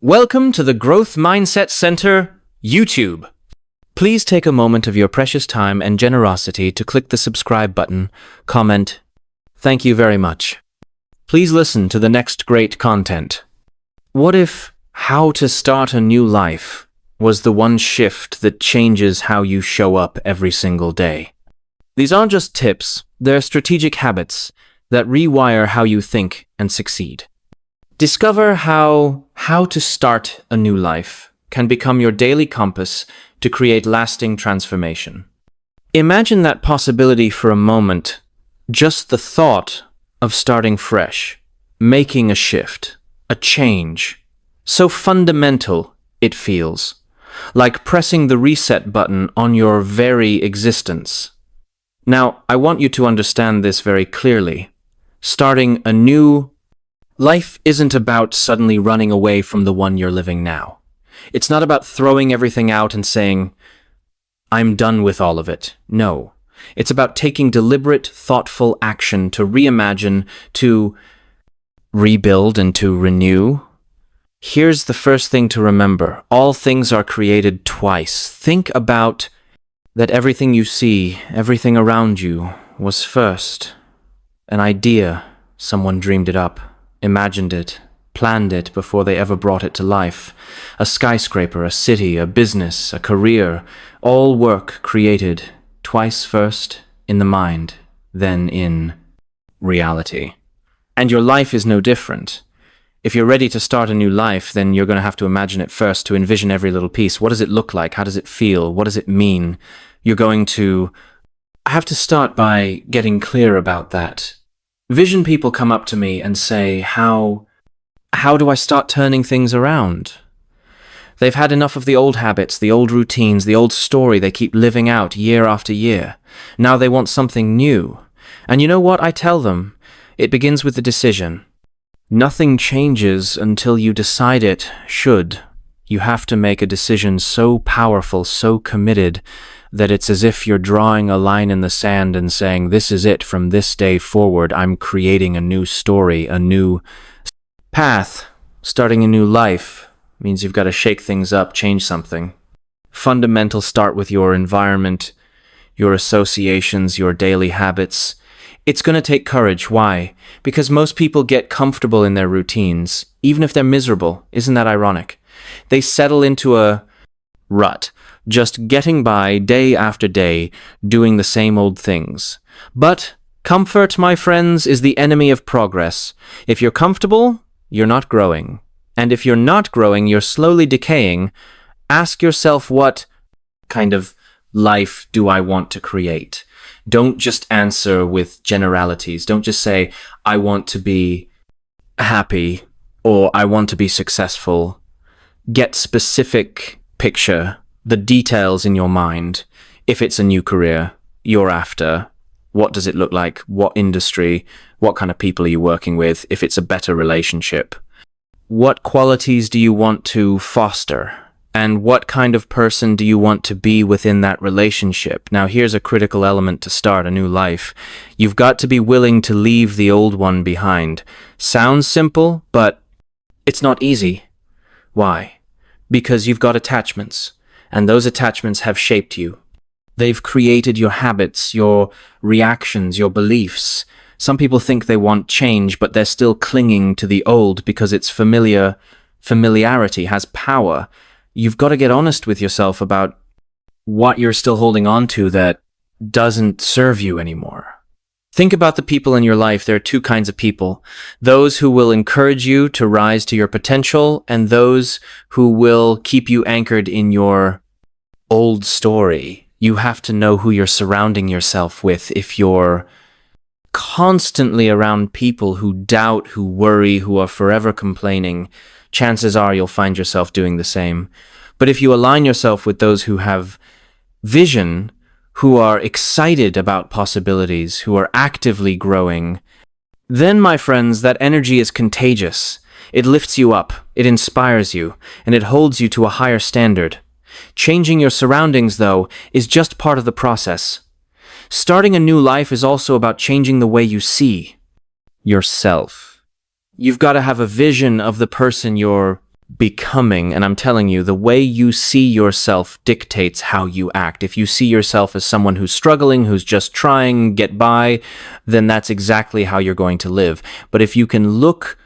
Welcome to the Growth Mindset Center YouTube. Please take a moment of your precious time and generosity to click the subscribe button, comment. Thank you very much. Please listen to the next great content. What if how to start a new life was the one shift that changes how you show up every single day? These aren't just tips, they're strategic habits that rewire how you think and succeed. Discover how to start a new life can become your daily compass to create lasting transformation. Imagine that possibility for a moment, just the thought of starting fresh, making a shift, a change. So fundamental it feels, like pressing the reset button on your very existence. Now, I want you to understand this very clearly. Starting a new life isn't about suddenly running away from the one you're living now. It's not about throwing everything out and saying, I'm done with all of it. No. It's about taking deliberate, thoughtful action to reimagine, to rebuild, and to renew. Here's the first thing to remember. All things are created twice. Think about that everything you see, everything around you, was first an idea. Someone dreamed it up, imagined it, planned it before they ever brought it to life. A skyscraper, a city, a business, a career, all work created twice, first in the mind, then in reality. And your life is no different. If you're ready to start a new life, then you're going to have to imagine it first, to envision every little piece. What does it look like? How does it feel? What does it mean? You're going to have to start by getting clear about that. Vision people come up to me and say, how do I start turning things around? They've had enough of the old habits, the old routines, the old story they keep living out year after year. Now they want something new. And you know what I tell them? It begins with the decision. Nothing changes until you decide it should. You have to make a decision so powerful, so committed, that it's as if you're drawing a line in the sand and saying, this is it, from this day forward, I'm creating a new story, a new path. Starting a new life means you've got to shake things up, change something. Fundamental start with your environment, your associations, your daily habits. It's going to take courage. Why? Because most people get comfortable in their routines, even if they're miserable. Isn't that ironic? They settle into a rut, just getting by day after day, doing the same old things. But comfort, my friends, is the enemy of progress. If you're comfortable, you're not growing. And if you're not growing, you're slowly decaying. Ask yourself, what kind of life do I want to create? Don't just answer with generalities. Don't just say, I want to be happy or I want to be successful. Get specific picture, the details in your mind. If it's a new career you're after, what does it look like? What industry? What kind of people are you working with? If it's a better relationship, what qualities do you want to foster? And what kind of person do you want to be within that relationship? Now, here's a critical element to start a new life. You've got to be willing to leave the old one behind. Sounds simple, but it's not easy. Why? Because you've got attachments, and those attachments have shaped you. They've created your habits, your reactions, your beliefs. Some people think they want change, but they're still clinging to the old because it's familiar. Familiarity has power. You've got to get honest with yourself about what you're still holding on to that doesn't serve you anymore. Think about the people in your life. There are two kinds of people. Those who will encourage you to rise to your potential, and those who will keep you anchored in your old story. You have to know who you're surrounding yourself with. If you're constantly around people who doubt, who worry, who are forever complaining, chances are you'll find yourself doing the same. But if you align yourself with those who have vision, who are excited about possibilities, who are actively growing, then, my friends, that energy is contagious. It lifts you up, it inspires you, and it holds you to a higher standard. Changing your surroundings, though, is just part of the process. Starting a new life is also about changing the way you see yourself. You've got to have a vision of the person you're becoming. And I'm telling you, the way you see yourself dictates how you act. If you see yourself as someone who's struggling, who's just trying to get by, then that's exactly how you're going to live. But if you can look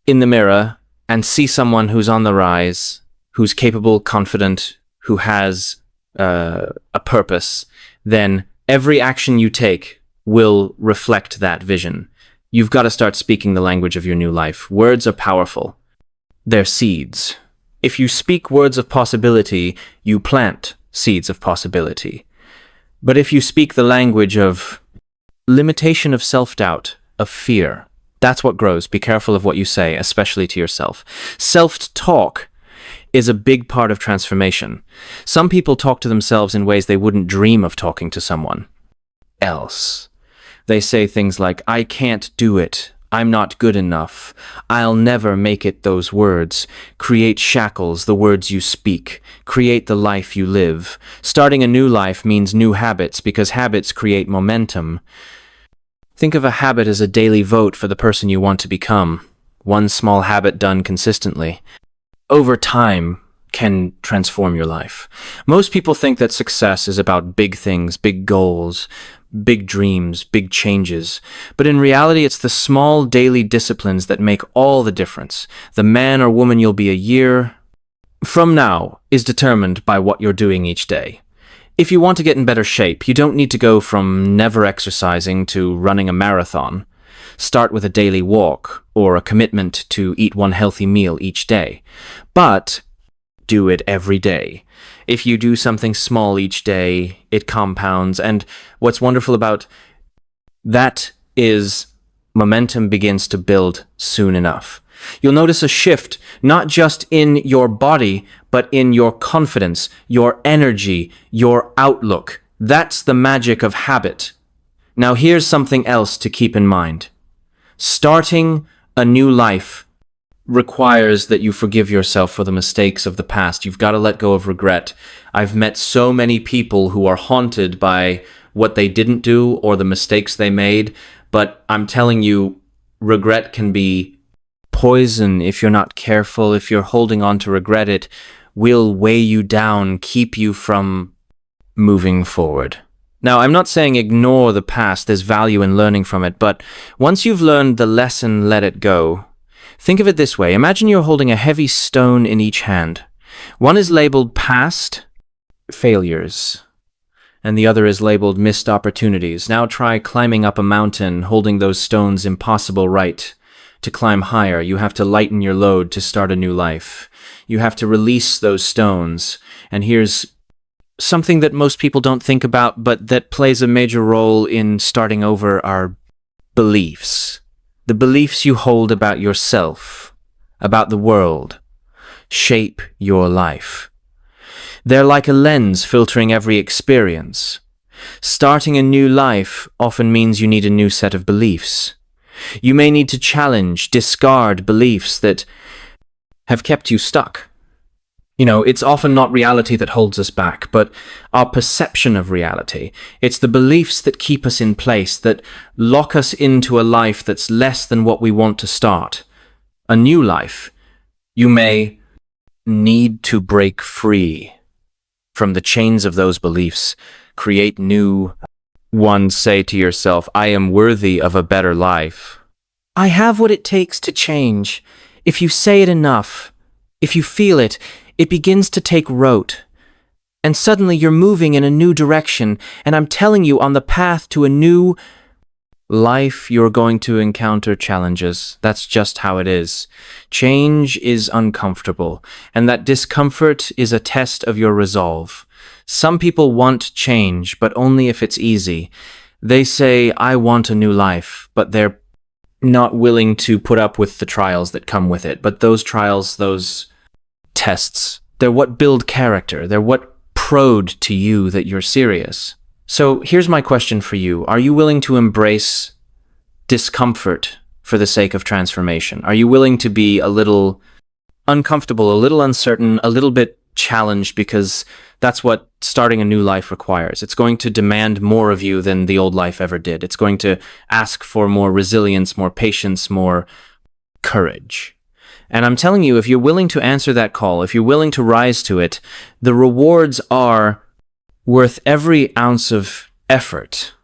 in the mirror and see someone who's on the rise, who's capable, confident, who has a purpose, then every action you take will reflect that vision. You've got to start speaking the language of your new life. Words are powerful. They're seeds. If you speak words of possibility, you plant seeds of possibility. But if you speak the language of limitation, of self-doubt, of fear, that's what grows. Be careful of what you say, especially to yourself. Self-talk is a big part of transformation. Some people talk to themselves in ways they wouldn't dream of talking to someone else. They say things like, I can't do it. I'm not good enough. I'll never make it. Those words create shackles, the words you speak, create the life you live. Starting a new life means new habits because habits create momentum. Think of a habit as a daily vote for the person you want to become. One small habit done consistently over time can transform your life. Most people think that success is about big things, big goals, big dreams, big changes. But in reality, it's the small daily disciplines that make all the difference. The man or woman you'll be a year from now is determined by what you're doing each day. If you want to get in better shape, you don't need to go from never exercising to running a marathon. Start with a daily walk or a commitment to eat one healthy meal each day. But do it every day. If you do something small each day, it compounds. And what's wonderful about that is momentum begins to build soon enough. You'll notice a shift, not just in your body, but in your confidence, your energy, your outlook. That's the magic of habit. Now here's something else to keep in mind. Starting a new life requires that you forgive yourself for the mistakes of the past. You've got to let go of regret. I've met so many people who are haunted by what they didn't do or the mistakes they made, but I'm telling you, regret can be poison if you're not careful. If you're holding on to regret, it will weigh you down, keep you from moving forward. Now, I'm not saying ignore the past. There's value in learning from it, but once you've learned the lesson, let it go. Think of it this way. Imagine you're holding a heavy stone in each hand. One is labeled past failures, and the other is labeled missed opportunities. Now try climbing up a mountain, holding those stones. Impossible, right? To climb higher, you have to lighten your load to start a new life. You have to release those stones. And here's something that most people don't think about, but that plays a major role in starting over are beliefs. The beliefs you hold about yourself, about the world, shape your life. They're like a lens filtering every experience. Starting a new life often means you need a new set of beliefs. You may need to challenge, discard beliefs that have kept you stuck. It's often not reality that holds us back, but our perception of reality. It's the beliefs that keep us in place, that lock us into a life that's less than what we want to start. A new life. You may need to break free from the chains of those beliefs, create new ones. Say to yourself, I am worthy of a better life. I have what it takes to change. If you say it enough, if you feel it, it begins to take root. And suddenly you're moving in a new direction. And I'm telling you, on the path to a new life, you're going to encounter challenges. That's just how it is. Change is uncomfortable. And that discomfort is a test of your resolve. Some people want change, but only if it's easy. They say, I want a new life, but they're not willing to put up with the trials that come with it. But those trials, those tests, they're what build character. They're what prove to you that you're serious. So here's my question for you. Are you willing to embrace discomfort for the sake of transformation? Are you willing to be a little uncomfortable, a little uncertain, a little bit challenged, because that's what starting a new life requires. It's going to demand more of you than the old life ever did. It's going to ask for more resilience, more patience, more courage. And I'm telling you, if you're willing to answer that call, if you're willing to rise to it, the rewards are worth every ounce of effort.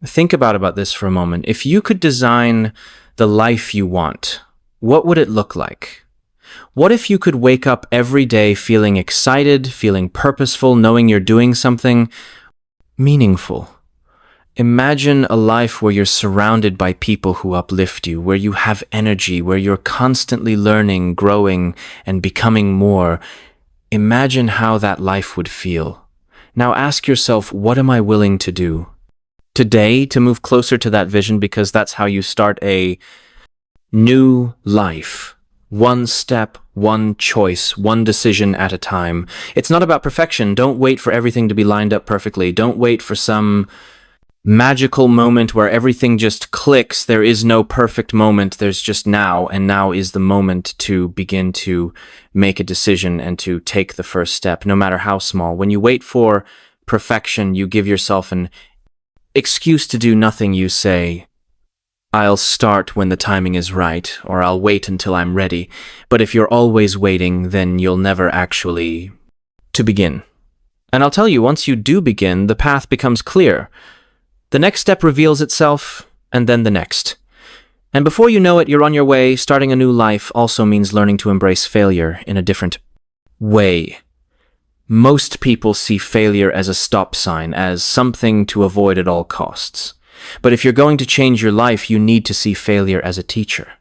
Think about this for a moment. If you could design the life you want, what would it look like? What if you could wake up every day feeling excited, feeling purposeful, knowing you're doing something meaningful? Imagine a life where you're surrounded by people who uplift you, where you have energy, where you're constantly learning, growing, and becoming more. Imagine how that life would feel. Now ask yourself, what am I willing to do today to move closer to that vision? Because that's how you start a new life. One step, one choice, one decision at a time. It's not about perfection. Don't wait for everything to be lined up perfectly. Don't wait for some magical moment where everything just clicks. There is no perfect moment. There's just now, and now is the moment to begin to make a decision and to take the first step, no matter how small. When you wait for perfection, you give yourself an excuse to do nothing. You say, I'll start when the timing is right, or I'll wait until I'm ready. But if you're always waiting, then you'll never actually to begin. And I'll tell you, once you do begin, the path becomes clear. The next step reveals itself, and then the next. And before you know it, you're on your way. Starting a new life also means learning to embrace failure in a different way. Most people see failure as a stop sign, as something to avoid at all costs. But if you're going to change your life, you need to see failure as a teacher.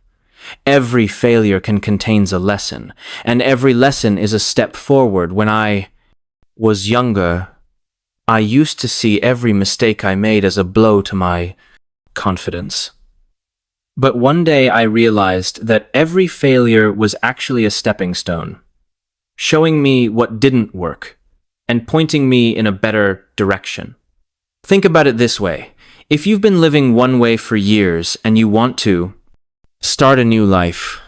Every failure contains a lesson, and every lesson is a step forward. When I was younger, I used to see every mistake I made as a blow to my confidence. But one day I realized that every failure was actually a stepping stone, showing me what didn't work and pointing me in a better direction. Think about it this way. If you've been living one way for years and you want to start a new life,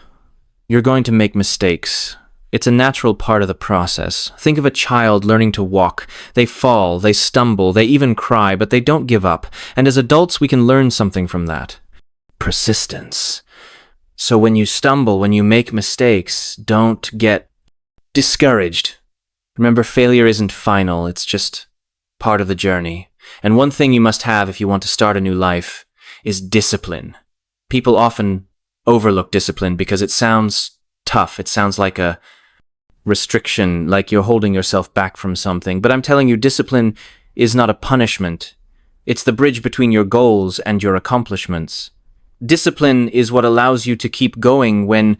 you're going to make mistakes. It's a natural part of the process. Think of a child learning to walk. They fall, they stumble, they even cry, but they don't give up. And as adults, we can learn something from that. Persistence. So when you stumble, when you make mistakes, don't get discouraged. Remember, failure isn't final. It's just part of the journey. And one thing you must have if you want to start a new life is discipline. People often overlook discipline because it sounds tough. It sounds like a restriction, like you're holding yourself back from something. But I'm telling you, discipline is not a punishment. It's the bridge between your goals and your accomplishments. Discipline is what allows you to keep going when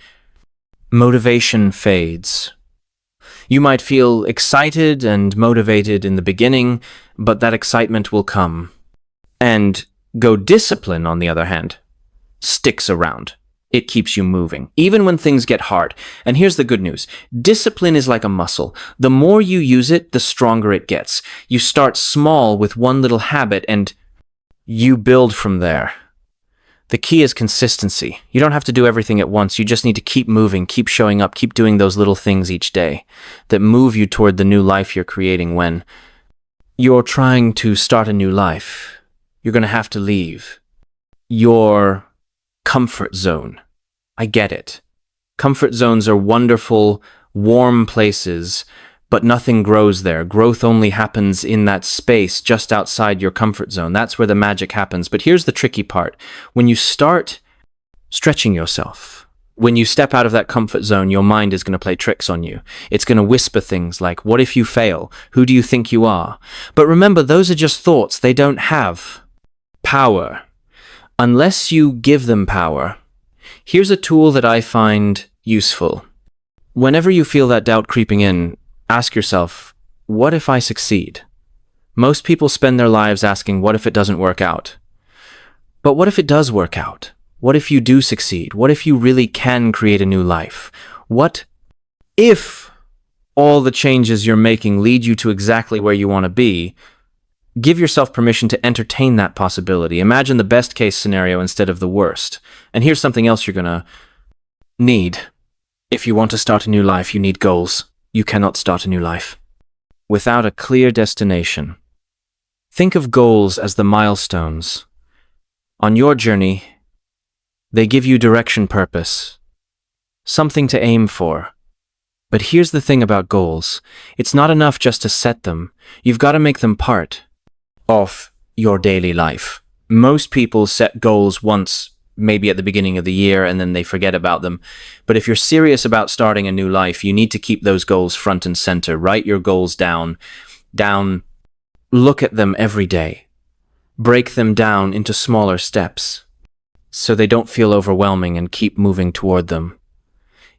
motivation fades. You might feel excited and motivated in the beginning, but that excitement will come and go. Discipline, on the other hand, sticks around. It keeps you moving, even when things get hard. And here's the good news. Discipline is like a muscle. The more you use it, the stronger it gets. You start small with one little habit, and you build from there. The key is consistency. You don't have to do everything at once. You just need to keep moving, keep showing up, keep doing those little things each day that move you toward the new life you're creating. When you're trying to start a new life, you're going to have to leave your comfort zone. I get it. Comfort zones are wonderful, warm places, but nothing grows there. Growth only happens in that space just outside your comfort zone. That's where the magic happens. But here's the tricky part. When you start stretching yourself, when you step out of that comfort zone, your mind is going to play tricks on you. It's going to whisper things like, what if you fail? Who do you think you are? But remember, those are just thoughts. They don't have power unless you give them power. Here's a tool that I find useful. Whenever you feel that doubt creeping in, ask yourself, what if I succeed? Most people spend their lives asking, what if it doesn't work out? But what if it does work out? What if you do succeed? What if you really can create a new life? What if all the changes you're making lead you to exactly where you want to be? Give yourself permission to entertain that possibility. Imagine the best case scenario instead of the worst. And here's something else you're going to need. If you want to start a new life, you need goals. You cannot start a new life without a clear destination. Think of goals as the milestones. On your journey, they give you direction, purpose. something to aim for. But here's the thing about goals. It's not enough just to set them. You've got to make them part of your daily life. Most people set goals once, maybe at the beginning of the year, and then they forget about them. But if you're serious about starting a new life, you need to keep those goals front and center. Write your goals down, look at them every day. Break them down into smaller steps so they don't feel overwhelming, and keep moving toward them.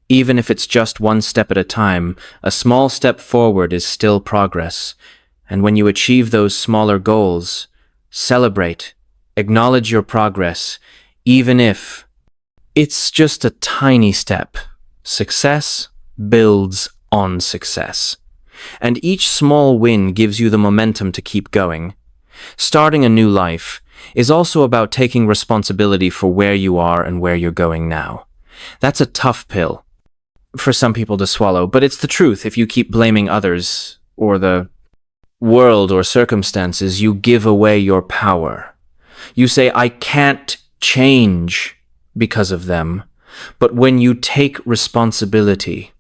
Even if it's just one step at a time, a small step forward is still progress. And when you achieve those smaller goals, celebrate, acknowledge your progress, even if it's just a tiny step. Success builds on success. And each small win gives you the momentum to keep going. Starting a new life is also about taking responsibility for where you are and where you're going now. That's a tough pill for some people to swallow, but it's the truth. If you keep blaming others or the world or circumstances, you give away your power. You say, I can't change because of them. But when you take responsibility,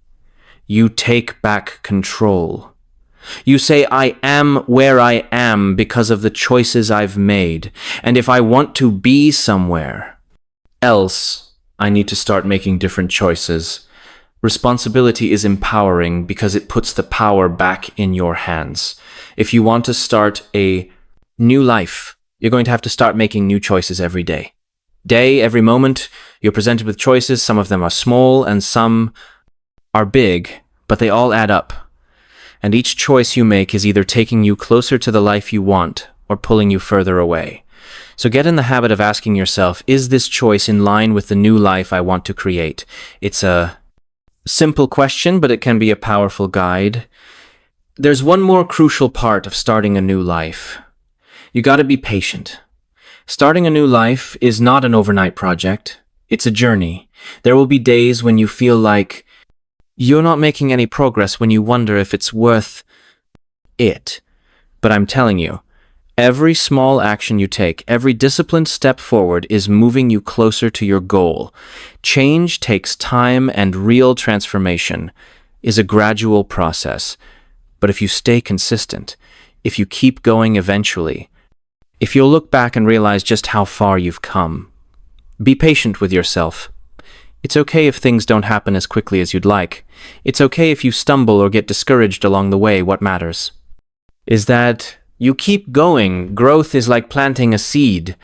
you take back control. You say, I am where I am because of the choices I've made. And if I want to be somewhere else, I need to start making different choices. Responsibility is empowering because it puts the power back in your hands. If you want to start a new life, you're going to have to start making new choices every day. Every moment, you're presented with choices. Some of them are small and some are big, but they all add up. And each choice you make is either taking you closer to the life you want or pulling you further away. So get in the habit of asking yourself, is this choice in line with the new life I want to create? It's a simple question, but it can be a powerful guide. There's one more crucial part of starting a new life. You got to be patient. Starting a new life is not an overnight project. It's a journey. There will be days when you feel like you're not making any progress, when you wonder if it's worth it. But I'm telling you, every small action you take, every disciplined step forward is moving you closer to your goal. Change takes time, and real transformation is a gradual process. But if you stay consistent, if you keep going, eventually, if you'll look back and realize just how far you've come. Be patient with yourself. It's okay if things don't happen as quickly as you'd like. It's okay if you stumble or get discouraged along the way. What matters is that you keep going. Growth is like planting a seed.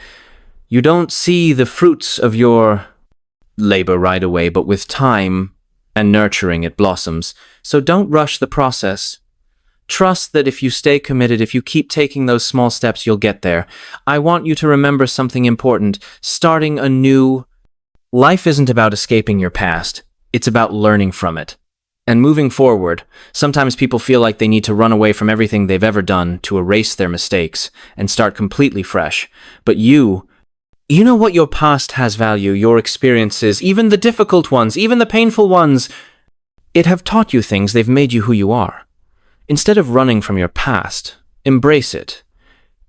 You don't see the fruits of your labor right away, but with time and nurturing, it blossoms. So don't rush the process. Trust that if you stay committed, if you keep taking those small steps, you'll get there. I want you to remember something important. Starting a new life isn't about escaping your past. It's about learning from it and moving forward. Sometimes people feel like they need to run away from everything they've ever done to erase their mistakes and start completely fresh. But you know what? Your past has value. Your experiences, even the difficult ones, even the painful ones, it have taught you things. They've made you who you are. Instead of running from your past, embrace it.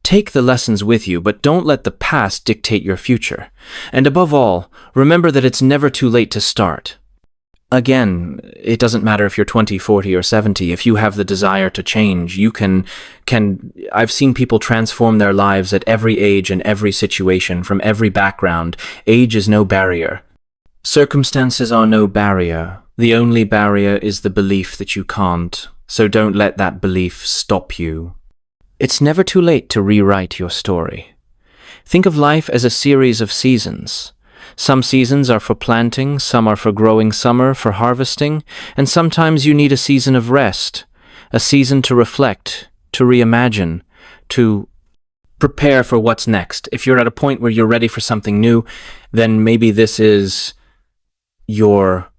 Take the lessons with you, but don't let the past dictate your future. And above all, remember that it's never too late to start. Again, it doesn't matter if you're 20, 40, or 70. If you have the desire to change, you can. I've seen people transform their lives at every age and every situation, from every background. Age is no barrier. Circumstances are no barrier. The only barrier is the belief that you can't. So don't let that belief stop you. It's never too late to rewrite your story. Think of life as a series of seasons. Some seasons are for planting, some are for growing, some are for harvesting, and sometimes you need a season of rest, a season to reflect, to reimagine, to prepare for what's next. If you're at a point where you're ready for something new, then maybe this is your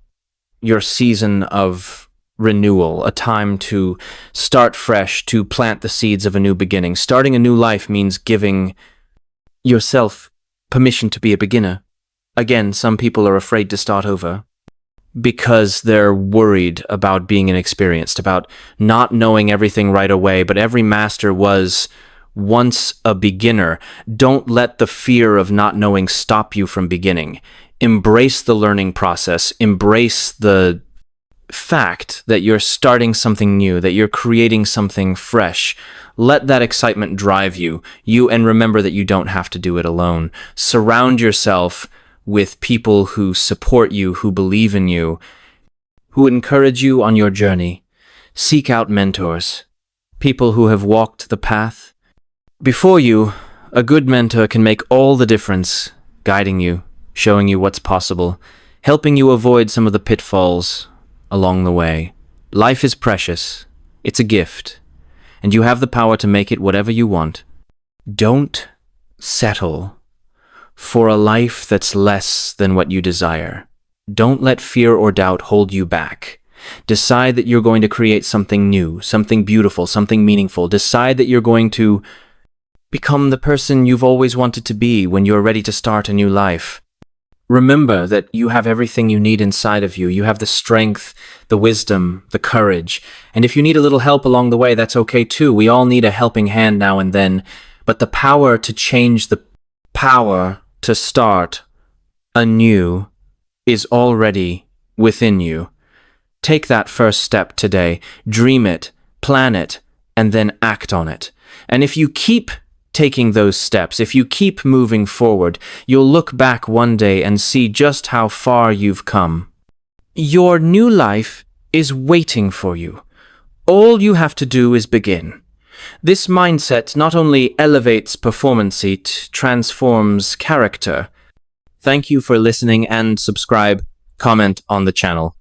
season of renewal, a time to start fresh, to plant the seeds of a new beginning. Starting a new life means giving yourself permission to be a beginner. Again, some people are afraid to start over because they're worried about being inexperienced, about not knowing everything right away. But every master was once a beginner. Don't let the fear of not knowing stop you from beginning. Embrace the learning process. Embrace the fact that you're starting something new, that you're creating something fresh. Let that excitement drive you. And remember that you don't have to do it alone. Surround yourself with people who support you, who believe in you, who encourage you on your journey. Seek out mentors, people who have walked the path before you. A good mentor can make all the difference, guiding you, showing you what's possible, helping you avoid some of the pitfalls along the way. Life is precious. It's a gift, and you have the power to make it whatever you want. Don't settle for a life that's less than what you desire. Don't let fear or doubt hold you back. Decide that you're going to create something new, something beautiful, something meaningful. Decide that you're going to become the person you've always wanted to be when you're ready to start a new life. Remember that you have everything you need inside of you. You have the strength, the wisdom, the courage. And if you need a little help along the way, that's okay too. We all need a helping hand now and then. But the power to change, the power to start anew is already within you. Take that first step today. Dream it, plan it, and then act on it. And if you keep taking those steps, if you keep moving forward, you'll look back one day and see just how far you've come. Your new life is waiting for you. All you have to do is begin. This mindset not only elevates performance, it transforms character. Thank you for listening, and subscribe, comment on the channel.